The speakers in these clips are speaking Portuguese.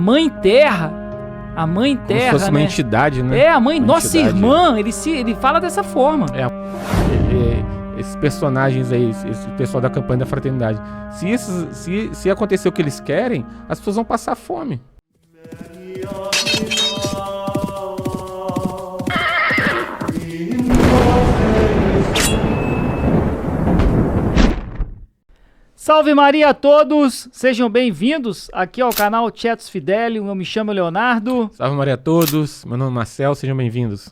Mãe Terra, a Mãe Terra, como se fosse uma entidade, né? A mãe, uma nossa entidade. irmã, ele fala dessa forma. Esses personagens aí, esse pessoal da campanha da fraternidade, se acontecer o que eles querem, as pessoas vão passar fome. Salve Maria a todos, sejam bem-vindos aqui ao canal Tietos Fidelium, eu me chamo Leonardo. Salve Maria a todos, meu nome é Marcel, sejam bem-vindos.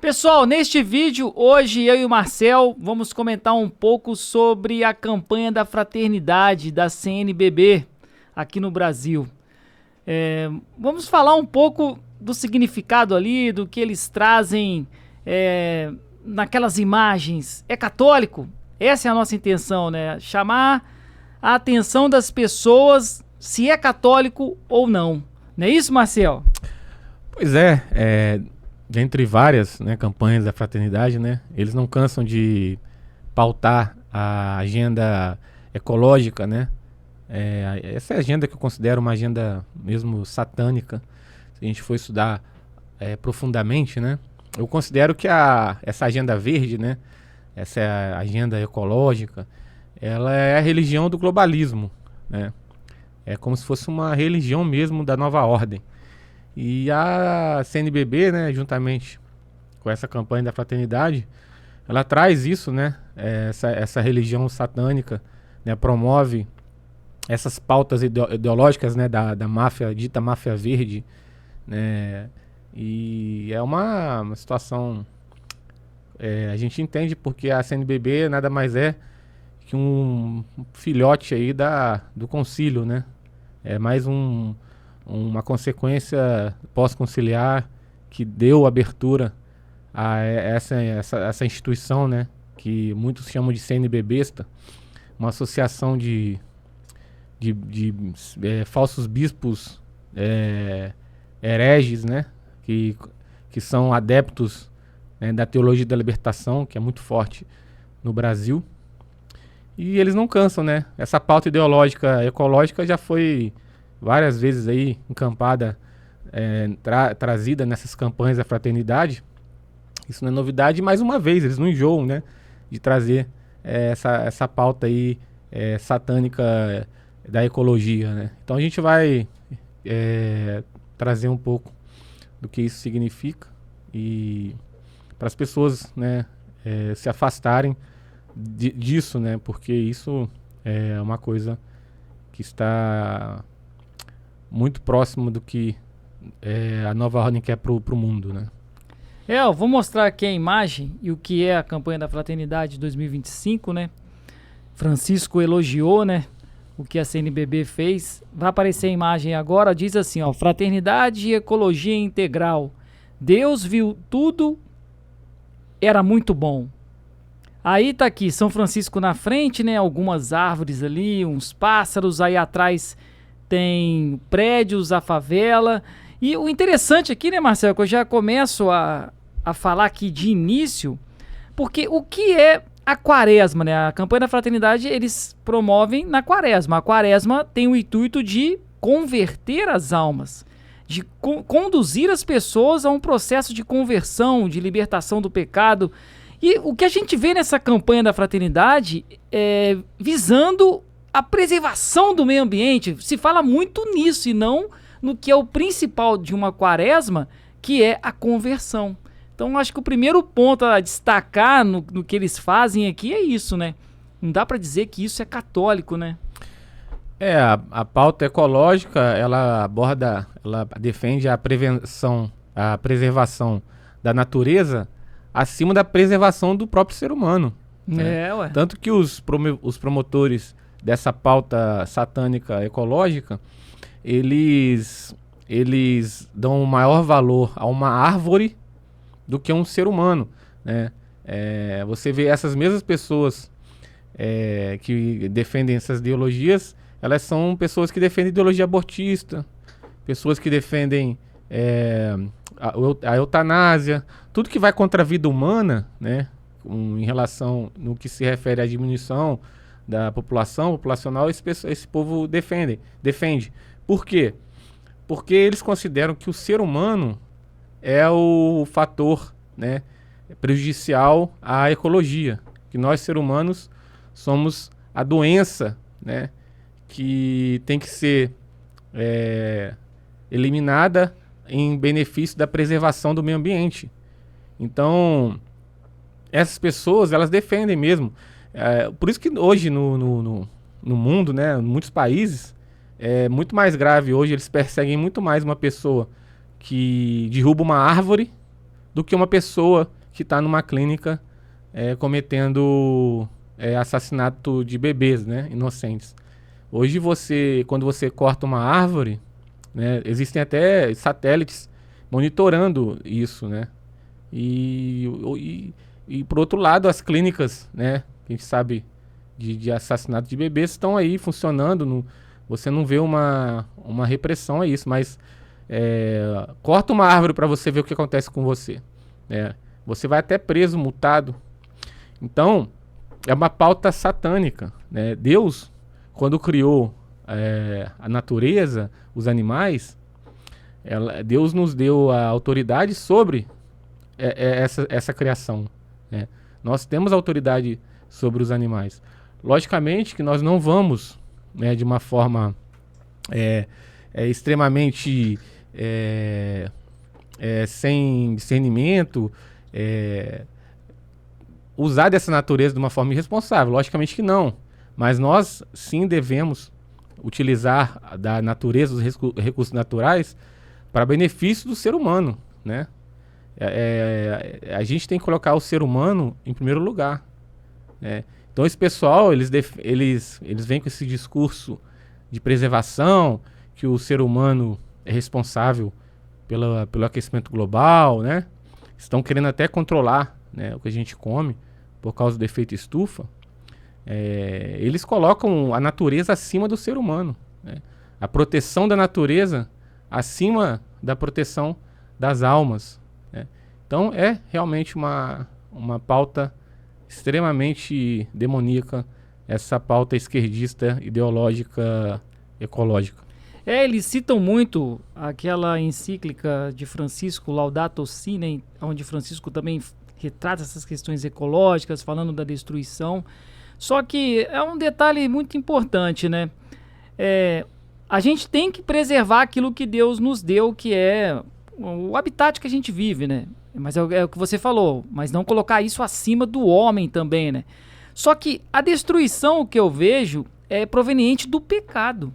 Pessoal, neste vídeo, hoje eu e o Marcel vamos comentar um pouco sobre a campanha da fraternidade da CNBB aqui no Brasil. Vamos falar um pouco do significado ali, do que eles trazem naquelas imagens. É católico? Essa é a nossa intenção, né? Chamar a atenção das pessoas se é católico ou não. Não é isso, Marcel? Pois é, dentre várias, né, campanhas da fraternidade, né, eles não cansam de pautar a agenda ecológica, né? Essa é a agenda que eu considero uma agenda mesmo satânica. Se a gente for estudar profundamente, né, eu considero que essa agenda verde, né, essa é a agenda ecológica, ela é a religião do globalismo, né? É como se fosse uma religião mesmo da nova ordem. E a CNBB, né, juntamente com essa campanha da fraternidade, ela traz isso, né, essa religião satânica, né, promove essas pautas ideológicas, né, da máfia, dita máfia verde, né, e é uma situação... a gente entende porque a CNBB nada mais é que um filhote aí do concílio, né? É mais uma consequência pós-conciliar que deu abertura a essa instituição, né? Que muitos chamam de CNBBesta, uma associação de falsos bispos hereges, né? Que são adeptos da teologia da libertação, que é muito forte no Brasil. E eles não cansam, né? Essa pauta ideológica ecológica já foi várias vezes aí encampada, trazida nessas campanhas da fraternidade. Isso não é novidade, mais uma vez, eles não enjoam, né, de trazer essa pauta aí satânica da ecologia, né? Então a gente vai trazer um pouco do que isso significa e para as pessoas, né, se afastarem disso, né, porque isso é uma coisa que está muito próximo do que a nova ordem quer pro mundo, né. Eu vou mostrar aqui a imagem e o que é a campanha da Fraternidade 2025, né. Francisco elogiou, né, o que a CNBB fez. Vai aparecer a imagem agora, diz assim, ó: Fraternidade e Ecologia Integral. Deus viu tudo, era muito bom. Aí tá aqui, São Francisco na frente, né? Algumas árvores ali, uns pássaros. Aí atrás tem prédios, a favela. E o interessante aqui, né, Marcelo, que eu já começo a falar aqui de início, porque o que é a quaresma, né? A campanha da fraternidade, eles promovem na quaresma. A quaresma tem o intuito de converter as almas, de conduzir as pessoas a um processo de conversão, de libertação do pecado. E o que a gente vê nessa campanha da fraternidade é visando a preservação do meio ambiente. Se fala muito nisso e não no que é o principal de uma quaresma, que é a conversão. Então acho que o primeiro ponto a destacar no que eles fazem aqui é isso, né? Não dá para dizer que isso é católico, né? A pauta ecológica, ela defende a preservação da natureza acima da preservação do próprio ser humano. Né? Ué. Tanto que os promotores dessa pauta satânica ecológica, eles dão um maior valor a uma árvore do que a um ser humano, né? Você vê essas mesmas pessoas que defendem essas ideologias, elas são pessoas que defendem ideologia abortista, pessoas que defendem a eutanásia, tudo que vai contra a vida humana, né, em relação no que se refere à diminuição da população populacional, esse povo defende. Por quê? porque eles consideram que o ser humano é o fator, né, prejudicial à ecologia, que nós, seres humanos, somos a doença, né, que tem que ser eliminada em benefício da preservação do meio ambiente. Então, essas pessoas, elas defendem mesmo. Por isso que hoje no mundo, né, em muitos países, é muito mais grave hoje, eles perseguem muito mais uma pessoa que derruba uma árvore do que uma pessoa que está numa clínica cometendo assassinato de bebês, né, inocentes. Hoje quando você corta uma árvore, né, existem até satélites monitorando isso, né? E por outro lado, as clínicas, né, que a gente sabe de assassinato de bebês estão aí funcionando. Você não vê uma repressão a isso, mas corta uma árvore para você ver o que acontece com você. Você vai até preso, multado. Então, é uma pauta satânica, né? Deus, quando criou a natureza, os animais, Deus nos deu a autoridade sobre essa criação, né? Nós temos autoridade sobre os animais. Logicamente que nós não vamos, né, de uma forma extremamente sem discernimento, usar dessa natureza de uma forma irresponsável. Logicamente que não. Mas nós sim devemos utilizar da natureza, os recursos naturais, para benefício do ser humano, né? A gente tem que colocar o ser humano em primeiro lugar, né? Então esse pessoal, eles vêm com esse discurso de preservação, que o ser humano é responsável pelo aquecimento global, né? Estão querendo até controlar, né, o que a gente come por causa do efeito estufa. Eles colocam a natureza acima do ser humano, né? A proteção da natureza acima da proteção das almas, né? Então é realmente uma pauta extremamente demoníaca, essa pauta esquerdista, ideológica, ecológica. Eles citam muito aquela encíclica de Francisco, Laudato Si, né, onde Francisco também retrata essas questões ecológicas, falando da destruição. Só que é um detalhe muito importante, né? A gente tem que preservar aquilo que Deus nos deu, que é o habitat que a gente vive, né? Mas é o que você falou, mas não colocar isso acima do homem também, né? Só que a destruição que eu vejo é proveniente do pecado.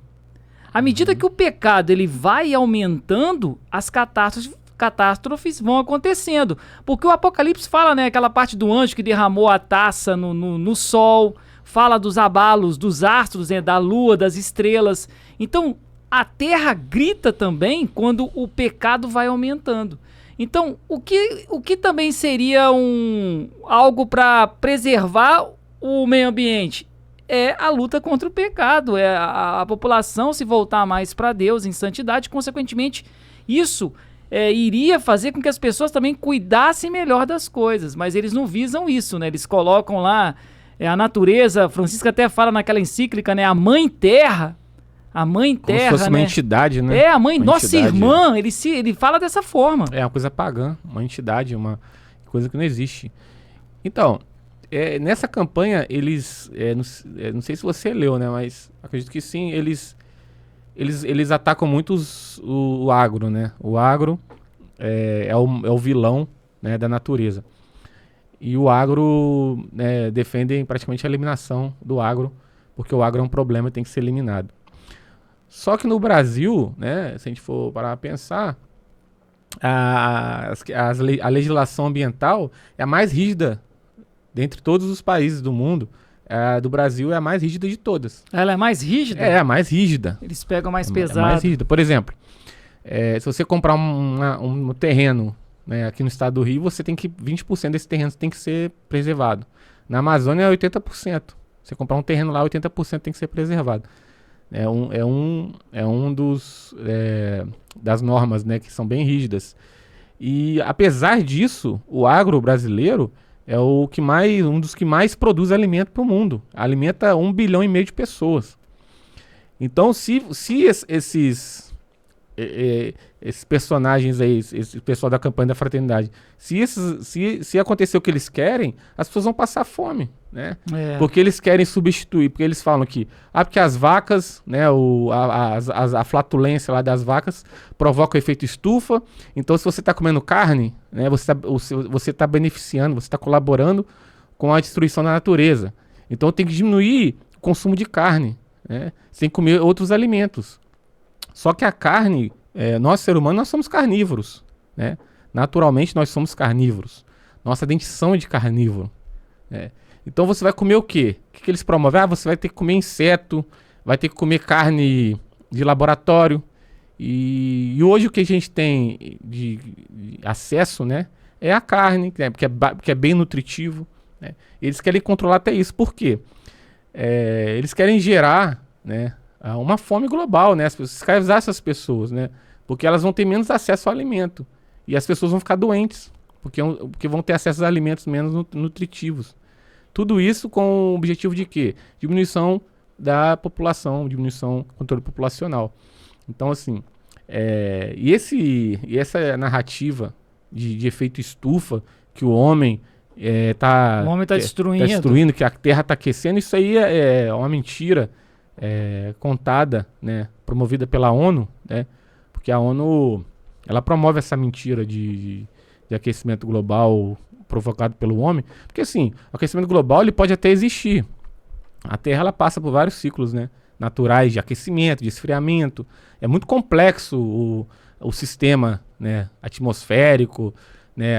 À medida que o pecado ele vai aumentando, as catástrofes vão acontecendo. Porque o Apocalipse fala, né, aquela parte do anjo que derramou a taça no sol, fala dos abalos, dos astros, né, da lua, das estrelas. Então, a terra grita também quando o pecado vai aumentando. Então, o que também seria algo para preservar o meio ambiente? É a luta contra o pecado, é a população se voltar mais para Deus em santidade. Consequentemente, isso iria fazer com que as pessoas também cuidassem melhor das coisas, mas eles não visam isso, né? Eles colocam lá a natureza. Francisco até fala naquela encíclica, né? A Mãe Terra, como se fosse, né, uma entidade, né? A mãe, nossa irmã, ele fala dessa forma. É uma coisa pagã, uma entidade, uma coisa que não existe. Então, nessa campanha, eles, não sei se você leu, né? Mas acredito que sim, eles atacam muito o agro, né? O agro é o vilão, né, da natureza. E o agro, né, defendem praticamente a eliminação do agro, porque o agro é um problema e tem que ser eliminado. Só que no Brasil, né, se a gente for parar a pensar, a legislação ambiental é a mais rígida dentre todos os países do mundo. A do Brasil é a mais rígida de todas. Ela é mais rígida? É a mais rígida. Eles pegam mais pesado. É mais rígida. Por exemplo, se você comprar um terreno, né, aqui no estado do Rio, 20% desse terreno tem que ser preservado. Na Amazônia é 80%. Você comprar um terreno lá, 80% tem que ser preservado. É um das normas, né, que são bem rígidas. E apesar disso, o agro brasileiro é um dos que mais produz alimento para o mundo. Alimenta 1,5 bilhão de pessoas. Então, se esses personagens aí, esse pessoal da campanha da fraternidade, se acontecer o que eles querem, as pessoas vão passar fome, né? Porque eles querem substituir, porque eles falam que, porque as vacas, né, a flatulência lá das vacas provoca o efeito estufa, então se você está comendo carne, né, você tá beneficiando, você está colaborando com a destruição da natureza. Então tem que diminuir o consumo de carne, né, sem comer outros alimentos. Só que a carne, nós, ser humano, nós somos carnívoros, né? Naturalmente, nós somos carnívoros. Nossa dentição é de carnívoro, né? Então, você vai comer o quê? O que eles promovem? Você vai ter que comer inseto, vai ter que comer carne de laboratório. E hoje o que a gente tem de acesso, né, é a carne, né, porque é bem nutritivo, né? Eles querem controlar até isso. Por quê? Eles querem gerar, né, uma fome global, né? Escravizar essas pessoas, né? Porque elas vão ter menos acesso ao alimento. E as pessoas vão ficar doentes, porque vão ter acesso a alimentos menos nutritivos. Tudo isso com o objetivo de quê? Diminuição da população, diminuição do controle populacional. Então, assim, e essa narrativa de efeito estufa, que o homem o homem está destruindo, que a terra está aquecendo, isso aí é uma mentira. Contada, né, promovida pela ONU, né, porque a ONU ela promove essa mentira de aquecimento global provocado pelo homem, porque assim, o aquecimento global ele pode até existir. A Terra ela passa por vários ciclos, né, naturais de aquecimento, de esfriamento. É muito complexo o sistema, né, atmosférico, né,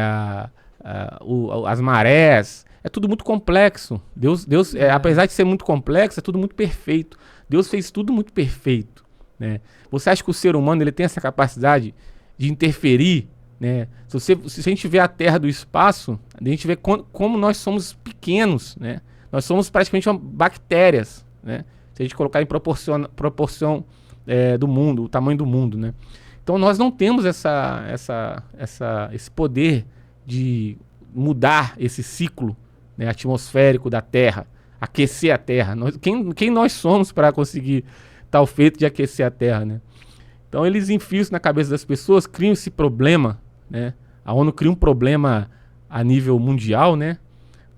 as marés. É tudo muito complexo. Deus apesar de ser muito complexo, é tudo muito perfeito. Deus fez tudo muito perfeito, né? Você acha que o ser humano ele tem essa capacidade de interferir, né? Se a gente vê a Terra do espaço, a gente vê como nós somos pequenos, né? Nós somos praticamente bactérias, né? Se a gente colocar em proporção do mundo, o tamanho do mundo, né? Então nós não temos esse poder de mudar esse ciclo, né, atmosférico da Terra, aquecer a Terra. Quem nós somos para conseguir tal feito de aquecer a Terra, né? Então eles enfiam isso na cabeça das pessoas, criam esse problema, né? A ONU cria um problema a nível mundial, né,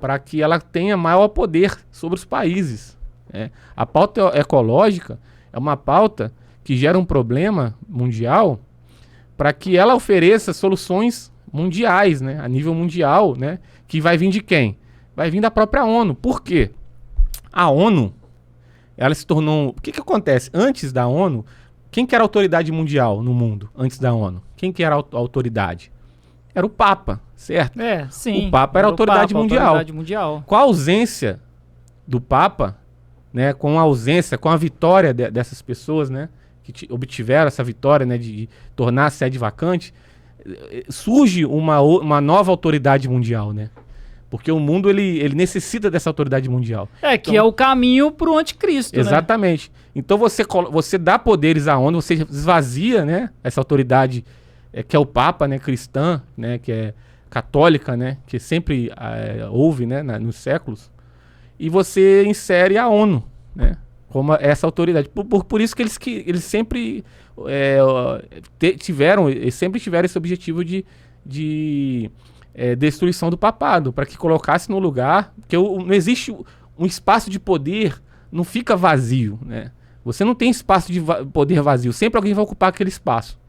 para que ela tenha maior poder sobre os países, né? A pauta ecológica é uma pauta que gera um problema mundial para que ela ofereça soluções mundiais, né, a nível mundial, né, que vai vir de quem? Vai vir da própria ONU. Por quê? A ONU, ela se tornou... O que acontece? Antes da ONU, quem que era a autoridade mundial no mundo, antes da ONU? Quem que era a autoridade? Era o Papa, certo? Sim. O Papa era a autoridade mundial. Com a ausência do Papa, né, com a vitória dessas pessoas, né, que obtiveram essa vitória, né, de tornar a sede vacante, surge uma nova autoridade mundial, né? Porque o mundo ele necessita dessa autoridade mundial. Que é o caminho para o anticristo, exatamente. Né? Então você dá poderes à ONU, você esvazia, né, essa autoridade que é o Papa, né, cristã, né, que é católica, né, que sempre houve, né, nos séculos, e você insere a ONU, né, como essa autoridade. Por isso que eles sempre tiveram esse objetivo de destruição do papado, para que colocasse no lugar, porque não existe um espaço de poder, não fica vazio, né? Você não tem espaço de poder vazio, sempre alguém vai ocupar aquele espaço.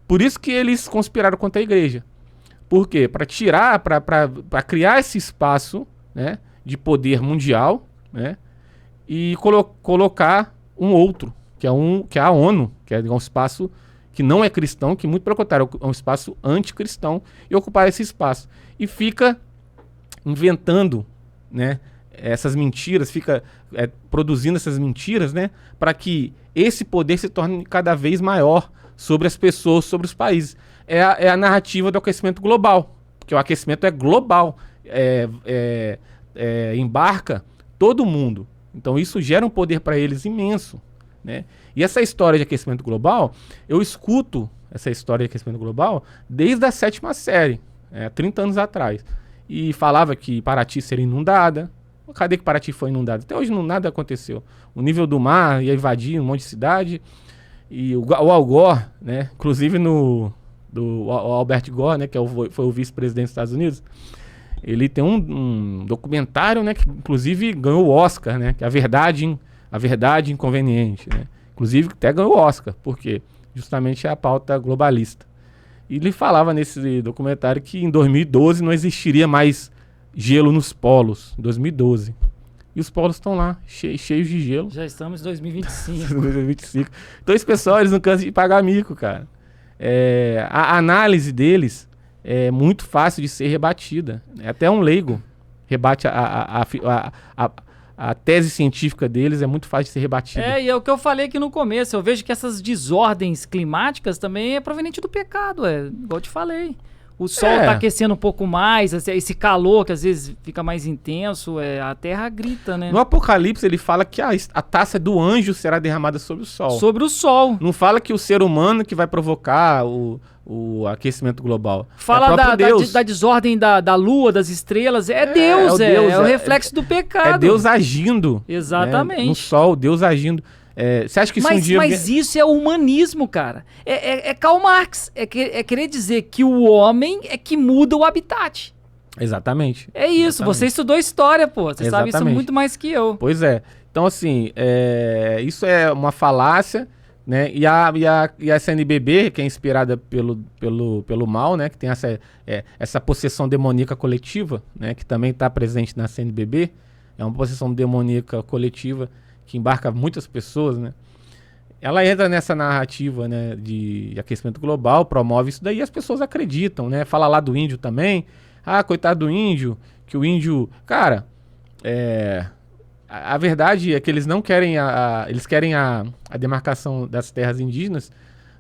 Por isso que eles conspiraram contra a igreja. Por quê? Para criar esse espaço, né, de poder mundial, né, e colocar um outro, que é a ONU, que é um espaço que não é cristão, que muito pelo contrário, é um espaço anticristão, e ocupar esse espaço. E fica inventando, né, essas mentiras, fica produzindo essas mentiras, né, para que esse poder se torne cada vez maior sobre as pessoas, sobre os países. É a narrativa do aquecimento global, porque o aquecimento é global, embarca todo mundo. Então isso gera um poder para eles imenso, né? E essa história de aquecimento global, eu escuto essa história de aquecimento global desde a 7ª série, 30 anos atrás. E falava que Paraty seria inundada. Cadê que Paraty foi inundada? Até hoje nada aconteceu. O nível do mar ia invadir um monte de cidade. E o Al Gore, né? Inclusive o Albert Gore, né? Que foi o vice-presidente dos Estados Unidos. Ele tem um documentário, né? Que inclusive ganhou o Oscar, né? Que é A Verdade Inconveniente, né? Inclusive até ganhou o Oscar, porque justamente é a pauta globalista. E ele falava nesse documentário que em 2012 não existiria mais gelo nos polos. 2012. E os polos estão lá, cheios de gelo. Já estamos em 2025. 2025. Então esse pessoal, eles não cansam de pagar mico, cara. A análise deles é muito fácil de ser rebatida. Até um leigo rebate a tese científica deles, é muito fácil de ser rebatida. E é o que eu falei aqui no começo. Eu vejo que essas desordens climáticas também é proveniente do pecado, igual eu te falei. O sol tá aquecendo um pouco mais, esse calor que às vezes fica mais intenso, a terra grita, né? No Apocalipse ele fala que a taça do anjo será derramada sobre o sol. Sobre o sol. Não fala que o ser humano que vai provocar o aquecimento global. Fala da desordem da lua, das estrelas. Deus, é o reflexo do pecado. É Deus agindo. Exatamente. Né? No sol, Deus agindo. Você acha que isso um dia... Mas isso é o humanismo, cara. É Karl Marx. É querer dizer que o homem é que muda o habitat. Exatamente. É isso. Exatamente. Você estudou história, pô. Você sabe isso muito mais que eu. Pois é. Então, assim, isso é uma falácia, né? E a CNBB, que é inspirada pelo mal, né? Que tem essa possessão demoníaca coletiva, né? Que também está presente na CNBB. É uma possessão demoníaca coletiva que embarca muitas pessoas, né? Ela entra nessa narrativa, né, de aquecimento global, promove isso daí e as pessoas acreditam, né? Fala lá do índio também. Ah, coitado do índio, que o índio... Cara, a verdade é que eles não querem eles querem a demarcação das terras indígenas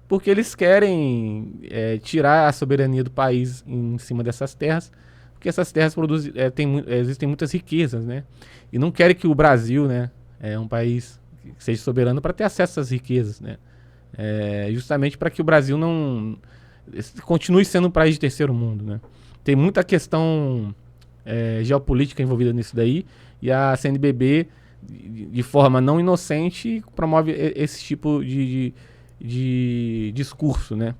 porque eles querem tirar a soberania do país em cima dessas terras, porque essas terras existem muitas riquezas, né? E não querem que o Brasil, né, um país que seja soberano para ter acesso às riquezas, né? Justamente para que o Brasil não continue sendo um país de terceiro mundo, né? Tem muita questão geopolítica envolvida nisso daí, e a CNBB, de forma não inocente, promove esse tipo de discurso, né?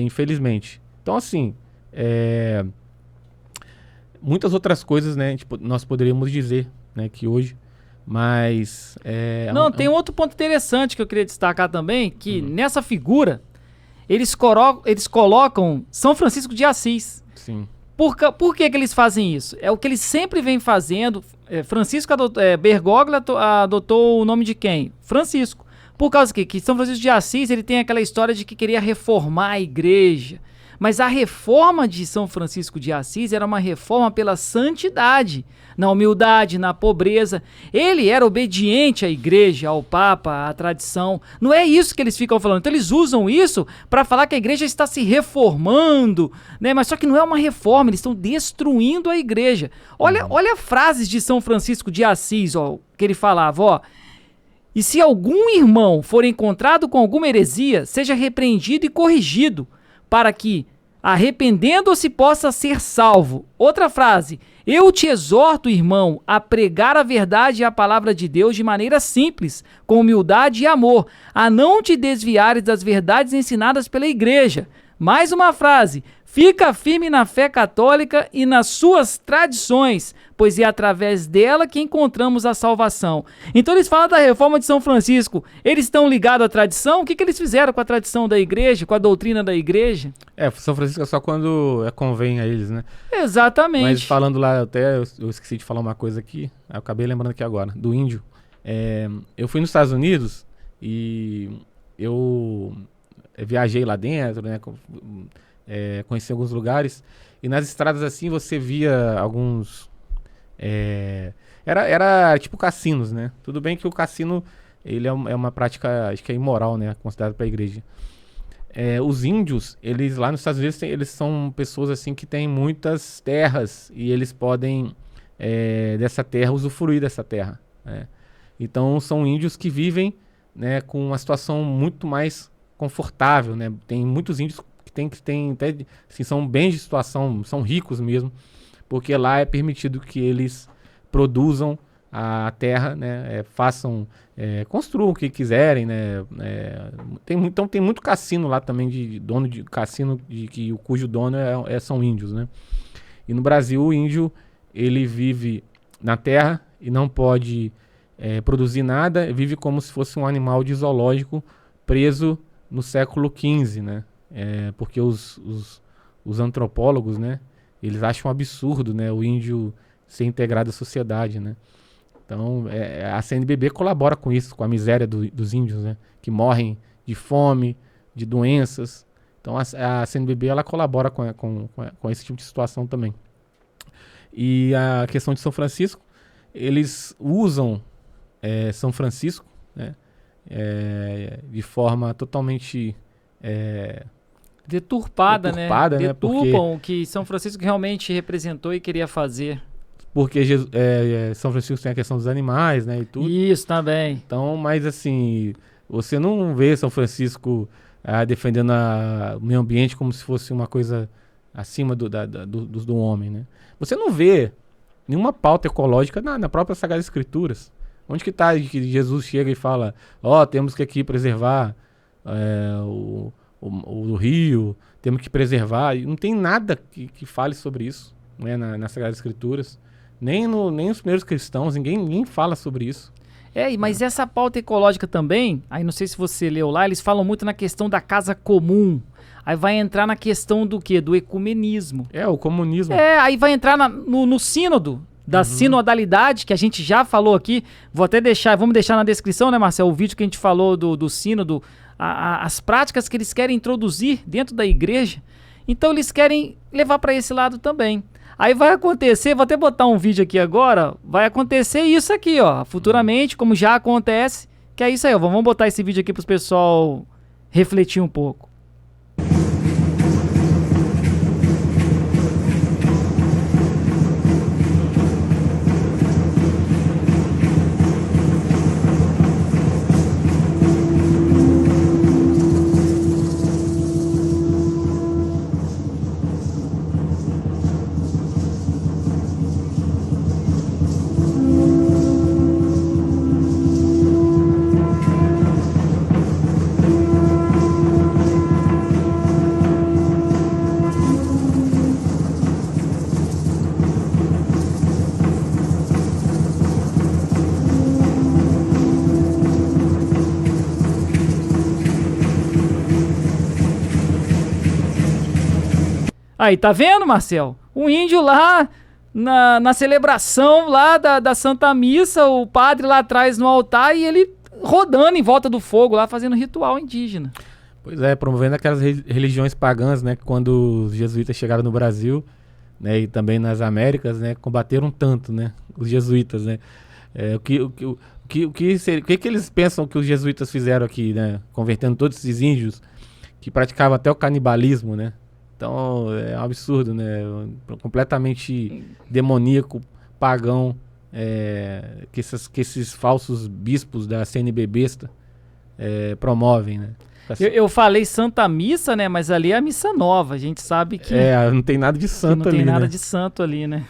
Infelizmente. Então, assim, muitas outras coisas, né, nós poderíamos dizer, né, que hoje, mas... tem um outro ponto interessante que eu queria destacar também, que nessa figura, eles colocam São Francisco de Assis. Sim. Por que eles fazem isso? É o que eles sempre vêm fazendo. Bergoglio adotou o nome de quem? Francisco. Por causa que São Francisco de Assis, ele tem aquela história de que queria reformar a igreja. Mas a reforma de São Francisco de Assis era uma reforma pela santidade, na humildade, na pobreza. Ele era obediente à igreja, ao Papa, à tradição. Não é isso que eles ficam falando. Então eles usam isso para falar que a igreja está se reformando, né? Mas só que não é uma reforma, eles estão destruindo a igreja. Olha frases de São Francisco de Assis, que ele falava, e se algum irmão for encontrado com alguma heresia, seja repreendido e corrigido, para que, arrependendo-se, possa ser salvo. Outra frase: eu te exorto, irmão, a pregar a verdade e a palavra de Deus de maneira simples, com humildade e amor, a não te desviares das verdades ensinadas pela igreja. Mais uma frase: fica firme na fé católica e nas suas tradições, pois é através dela que encontramos a salvação. Então eles falam da reforma de São Francisco. Eles estão ligados à tradição? O que eles fizeram com a tradição da igreja, com a doutrina da igreja? São Francisco é só quando convém a eles, né? Exatamente. Mas falando lá, eu esqueci de falar uma coisa aqui, eu acabei lembrando aqui agora, do índio. Eu fui nos Estados Unidos e eu viajei lá dentro, né? Conheci alguns lugares, e nas estradas assim você via alguns... Era tipo cassinos, né? Tudo bem que o cassino ele é uma prática, acho que é imoral, né? Considerado para a igreja. Os índios, eles lá nos Estados Unidos, eles são pessoas assim que têm muitas terras e eles podem dessa terra, usufruir dessa terra, né? Então são índios que vivem, né, com uma situação muito mais confortável, né? Tem muitos índios que tem até, assim, são bens de situação, são ricos mesmo, porque lá é permitido que eles produzam a terra, né? Construam o que quiserem, né? Então tem muito cassino lá também, de dono de cassino, cujo dono são índios, né? E no Brasil o índio, ele vive na terra e não pode produzir nada, vive como se fosse um animal de zoológico preso no século XV, né? Porque os antropólogos, né? Eles acham um absurdo, né? O índio ser integrado à sociedade, né? Então, a CNBB colabora com isso, com a miséria dos índios, né? Que morrem de fome, de doenças. Então, a CNBB, ela colabora com esse tipo de situação também. E a questão de São Francisco, eles usam São Francisco, né? De forma totalmente deturpada, né? Deturpam o que São Francisco realmente representou e queria fazer. Porque São Francisco tem a questão dos animais, né, e tudo. Isso, também. Então, mas assim, você não vê São Francisco defendendo o meio ambiente como se fosse uma coisa acima do homem, né? Você não vê nenhuma pauta ecológica na própria Sagrada Escrituras. Onde que está que Jesus chega e fala, temos que aqui preservar o rio, temos que preservar. E não tem nada que fale sobre isso, né, nas Sagradas Escrituras. Nem os primeiros cristãos, ninguém fala sobre isso. Mas essa pauta ecológica também, aí não sei se você leu lá, eles falam muito na questão da casa comum. Aí vai entrar na questão do quê? Do ecumenismo. O comunismo. Aí vai entrar no sínodo, da sinodalidade, que a gente já falou aqui. Vamos deixar na descrição, né, Marcelo, o vídeo que a gente falou do sínodo, as práticas que eles querem introduzir dentro da igreja. Então eles querem levar para esse lado também. Aí vai acontecer, vou até botar um vídeo aqui agora, vai acontecer isso aqui, futuramente, como já acontece, que é isso aí, vamos botar esse vídeo aqui para o pessoal refletir um pouco. Aí, tá vendo, Marcel? O índio lá na celebração lá da Santa Missa, o padre lá atrás no altar e ele rodando em volta do fogo lá, fazendo ritual indígena. Pois promovendo aquelas religiões pagãs, né? Que quando os jesuítas chegaram no Brasil, né? E também nas Américas, né? Combateram tanto, né? Os jesuítas, né? O que eles pensam que os jesuítas fizeram aqui, né? Convertendo todos esses índios que praticavam até o canibalismo, né? Então, é um absurdo, né? Completamente demoníaco, pagão, que esses falsos bispos da CNBB promovem, né? Eu falei Santa Missa, né? Mas ali é a missa nova, a gente sabe que... não tem nada de santo ali, não tem nada né? de santo ali, né?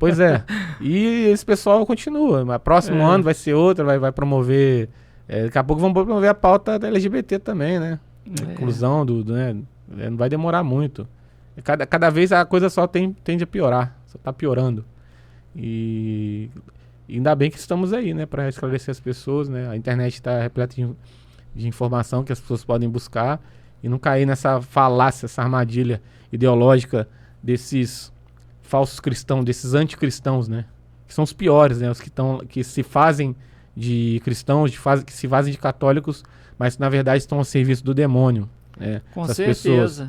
Pois é. E esse pessoal continua. Mas próximo ano vai ser outra, vai promover... daqui a pouco vão promover a pauta da LGBT também, né? Inclusão né? Não vai demorar muito. Cada vez a coisa só tende a piorar. Só tá piorando. E ainda bem que estamos aí, né? Para esclarecer as pessoas, né? A internet está repleta de informação que as pessoas podem buscar e não cair nessa falácia, essa armadilha ideológica desses falsos cristãos, desses anticristãos, né? Que são os piores, né? Os que se fazem de cristãos, que se fazem de católicos, mas na verdade estão ao serviço do demônio. Com certeza. Pessoas,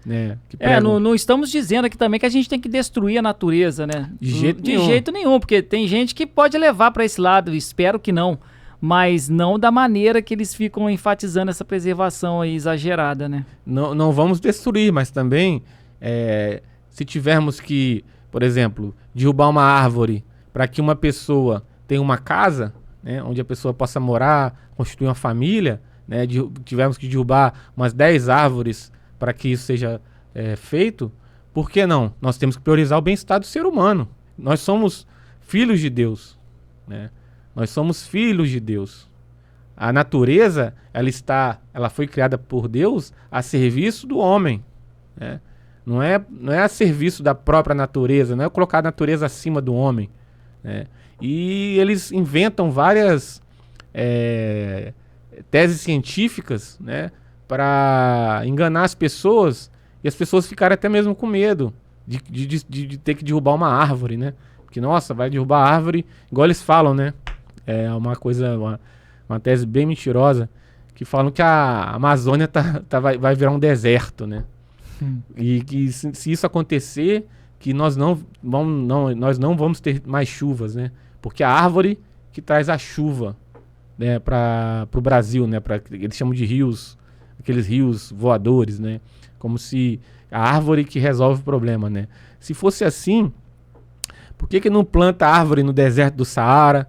né, não estamos dizendo aqui também que a gente tem que destruir a natureza, né? De jeito nenhum, porque tem gente que pode levar para esse lado, espero que não, mas não da maneira que eles ficam enfatizando essa preservação aí exagerada, né? Não vamos destruir, mas também se tivermos que, por exemplo, derrubar uma árvore para que uma pessoa tenha uma casa, né, onde a pessoa possa morar, constituir uma família, né, tivermos que derrubar umas 10 árvores para que isso seja feito, por que não? Nós temos que priorizar o bem-estar do ser humano. Nós somos filhos de Deus. né? Nós somos filhos de Deus. A natureza, ela foi criada por Deus a serviço do homem, né? Não é a serviço da própria natureza, não é colocar a natureza acima do homem, né? E eles inventam várias teses científicas, né, para enganar as pessoas, e as pessoas ficarem até mesmo com medo de ter que derrubar uma árvore, né? Porque, nossa, vai derrubar a árvore, igual eles falam, né? É uma tese bem mentirosa, que falam que a Amazônia vai virar um deserto, né? E que se isso acontecer, que nós não vamos ter mais chuvas, né? Porque a árvore que traz a chuva, né, para o Brasil, né? Eles chamam de rios, aqueles rios voadores, né? Como se a árvore que resolve o problema, né? Se fosse assim, por que não planta árvore no deserto do Saara?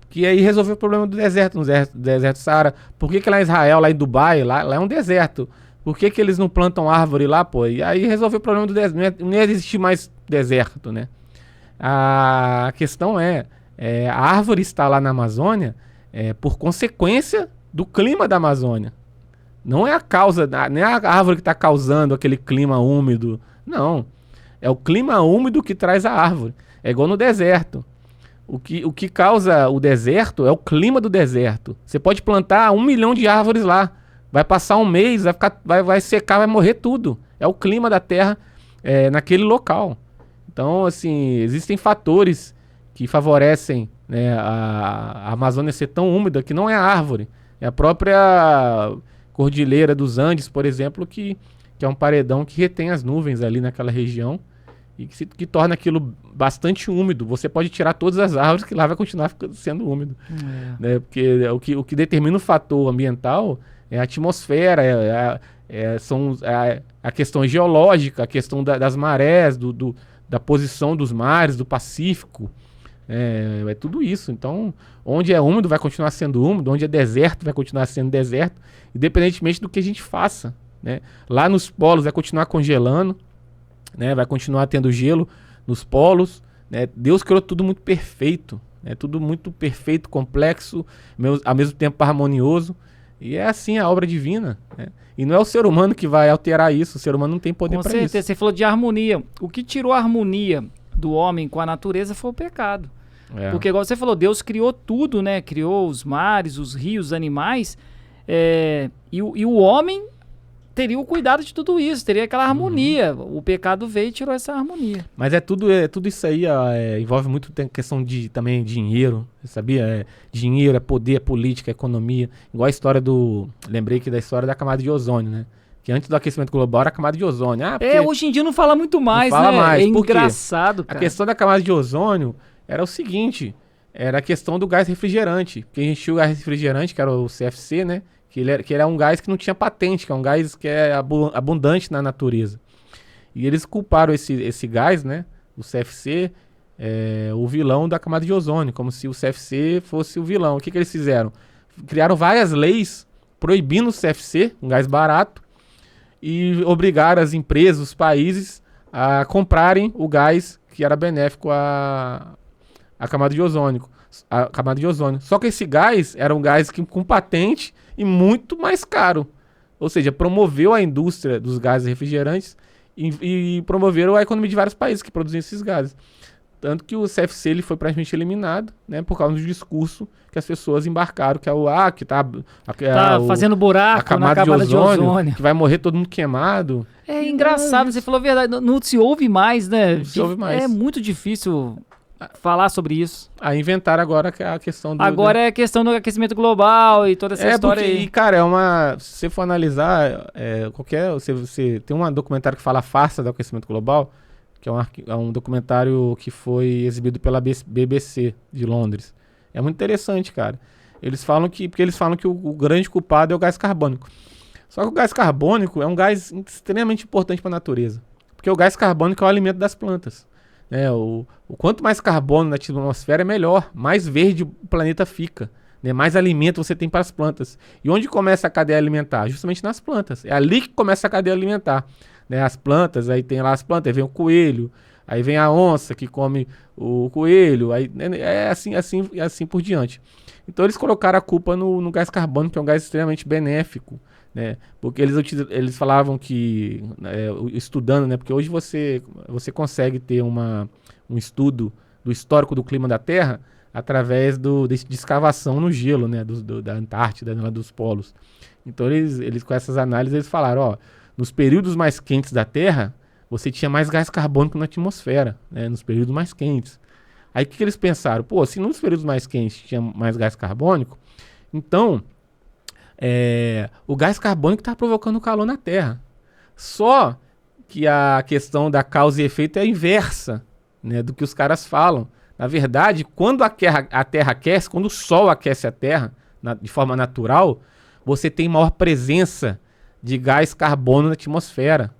Que aí resolveu o problema do deserto, no deserto do Saara. Por que lá em Israel, lá em Dubai, lá é um deserto? Por que eles não plantam árvore lá, pô? E aí resolveu o problema do deserto. Não ia existir mais deserto, né? A questão a árvore está lá na Amazônia por consequência do clima da Amazônia. Não é não é a árvore que está causando aquele clima úmido. Não. É o clima úmido que traz a árvore. É igual no deserto. O que causa o deserto é o clima do deserto. Você pode plantar 1 milhão de árvores lá. Vai passar um mês, vai secar, vai morrer tudo. É o clima da terra naquele local. Então, assim, existem fatores que favorecem, né, a Amazônia ser tão úmida, que não é a árvore. É a própria Cordilheira dos Andes, por exemplo, que é um paredão que retém as nuvens ali naquela região e que torna aquilo bastante úmido. Você pode tirar todas as árvores que lá vai continuar sendo úmido. Né? Porque o que determina o fator ambiental é a atmosfera, a questão geológica, a questão das marés, da posição dos mares, do Pacífico. É tudo isso. Então, onde é úmido vai continuar sendo úmido, onde é deserto vai continuar sendo deserto, independentemente do que a gente faça, né? Lá nos polos vai continuar congelando, né? Vai continuar tendo gelo nos polos, né? Deus criou tudo muito perfeito, né? Tudo muito perfeito, complexo, ao mesmo tempo harmonioso. E é assim a obra divina, né? E não é o ser humano que vai alterar isso. O ser humano não tem poder para isso. Com certeza. Você falou de harmonia. O que tirou a harmonia do homem com a natureza foi o pecado. Porque, igual você falou, Deus criou tudo, né? Criou os mares, os rios, os animais. E o homem teria o cuidado de tudo isso, teria aquela harmonia. O pecado veio e tirou essa harmonia. Mas tudo isso aí envolve muito questão de também dinheiro, sabia? Dinheiro, poder, política, economia. Igual a história lembrei da história da camada de ozônio, né? Que antes do aquecimento global era a camada de ozônio. Hoje em dia não fala muito mais, não fala né? mais. É engraçado, cara. A questão da camada de ozônio era o seguinte, era a questão do gás refrigerante. Porque a gente tinha o gás refrigerante, que era o CFC, né? Que ele era um gás que não tinha patente, que é um gás que é abundante na natureza. E eles culparam esse gás, né? O CFC, o vilão da camada de ozônio, como se o CFC fosse o vilão. O que eles fizeram? Criaram várias leis proibindo o CFC, um gás barato, e obrigaram as empresas, os países, a comprarem o gás que era benéfico à camada de ozônio. Só que esse gás era um gás com patente e muito mais caro. Ou seja, promoveu a indústria dos gases refrigerantes e promoveram a economia de vários países que produziam esses gases. Tanto que o CFC ele foi praticamente eliminado, né, por causa do discurso que as pessoas embarcaram, que é que tá fazendo buraco a camada de ozônio, que vai morrer todo mundo queimado. É engraçado, você falou a verdade, não se ouve mais, né? Não se ouve mais. É muito difícil falar sobre isso. Inventaram agora a questão do... Agora é a questão do aquecimento global e toda essa história aí. E, cara, se você for analisar, você tem um documentário que fala a farsa do aquecimento global, que é um documentário que foi exibido pela BBC de Londres. É muito interessante, cara. Porque eles falam que o grande culpado é o gás carbônico. Só que o gás carbônico é um gás extremamente importante para a natureza. Porque o gás carbônico é o alimento das plantas. O quanto mais carbono na atmosfera é melhor, mais verde o planeta fica, né? Mais alimento você tem para as plantas. E onde começa a cadeia alimentar? Justamente nas plantas. É ali que começa a cadeia alimentar, né? As plantas, aí tem lá as plantas, aí vem o coelho, Aí vem a onça que come o coelho, aí é assim por diante. Então eles colocaram a culpa no gás carbônico, que é um gás extremamente benéfico, né? Porque eles falavam que, estudando, né? Porque hoje você consegue ter um estudo do histórico do clima da Terra através de escavação no gelo, né? Da Antártida, lá dos polos. Então eles com essas análises eles falaram, ó, nos períodos mais quentes da Terra, você tinha mais gás carbônico na atmosfera, né? Nos períodos mais quentes. Aí o que eles pensaram? Pô, se nos períodos mais quentes tinha mais gás carbônico, então o gás carbônico está provocando calor na Terra. Só que a questão da causa e efeito é a inversa, né, do que os caras falam. Na verdade, quando a Terra aquece, quando o Sol aquece a Terra de forma natural, você tem maior presença de gás carbono na atmosfera.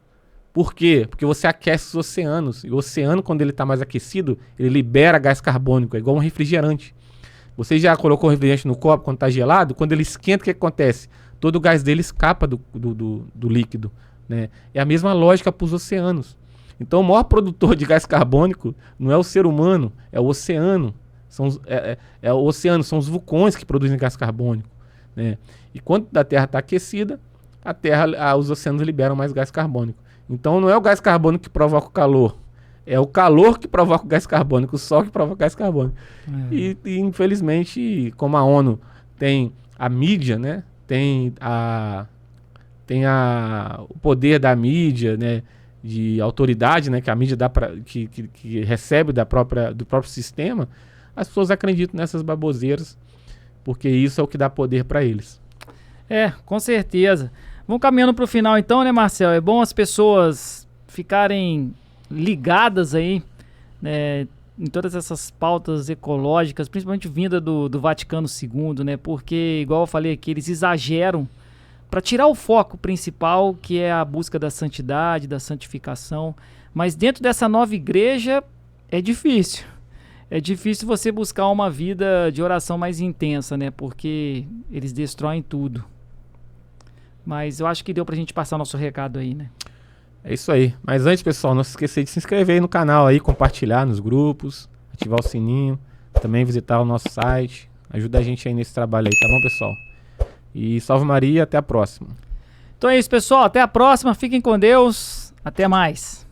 Por quê? Porque você aquece os oceanos. E o oceano, quando ele está mais aquecido, ele libera gás carbônico. É igual um refrigerante. Você já colocou o refrigerante no copo quando está gelado? Quando ele esquenta, o que acontece? Todo o gás dele escapa do líquido, né? É a mesma lógica para os oceanos. Então, o maior produtor de gás carbônico não é o ser humano, é o oceano. É o oceano, são os vulcões que produzem gás carbônico, né? E quando a Terra está aquecida, os oceanos liberam mais gás carbônico. Então não é o gás carbônico que provoca o calor, é o calor que provoca o gás carbônico, o sol que provoca o gás carbônico. E infelizmente, como a ONU tem a mídia, né, tem o poder da mídia, né, de autoridade, né, que a mídia dá que recebe do próprio sistema, as pessoas acreditam nessas baboseiras, porque isso é o que dá poder para eles. Com certeza. Vamos caminhando para o final então, né, Marcel? É bom as pessoas ficarem ligadas aí, né, em todas essas pautas ecológicas, principalmente vinda do Vaticano II, né? Porque, igual eu falei aqui, eles exageram para tirar o foco principal, que é a busca da santidade, da santificação. Mas dentro dessa nova igreja é difícil. É difícil você buscar uma vida de oração mais intensa, né? Porque eles destroem tudo. Mas eu acho que deu pra gente passar nosso recado aí, né? É isso aí. Mas antes, pessoal, não se esqueça de se inscrever aí no canal aí, compartilhar nos grupos, ativar o sininho, também visitar o nosso site. Ajuda a gente aí nesse trabalho aí, tá bom, pessoal? E salve Maria, até a próxima. Então é isso, pessoal. Até a próxima. Fiquem com Deus. Até mais.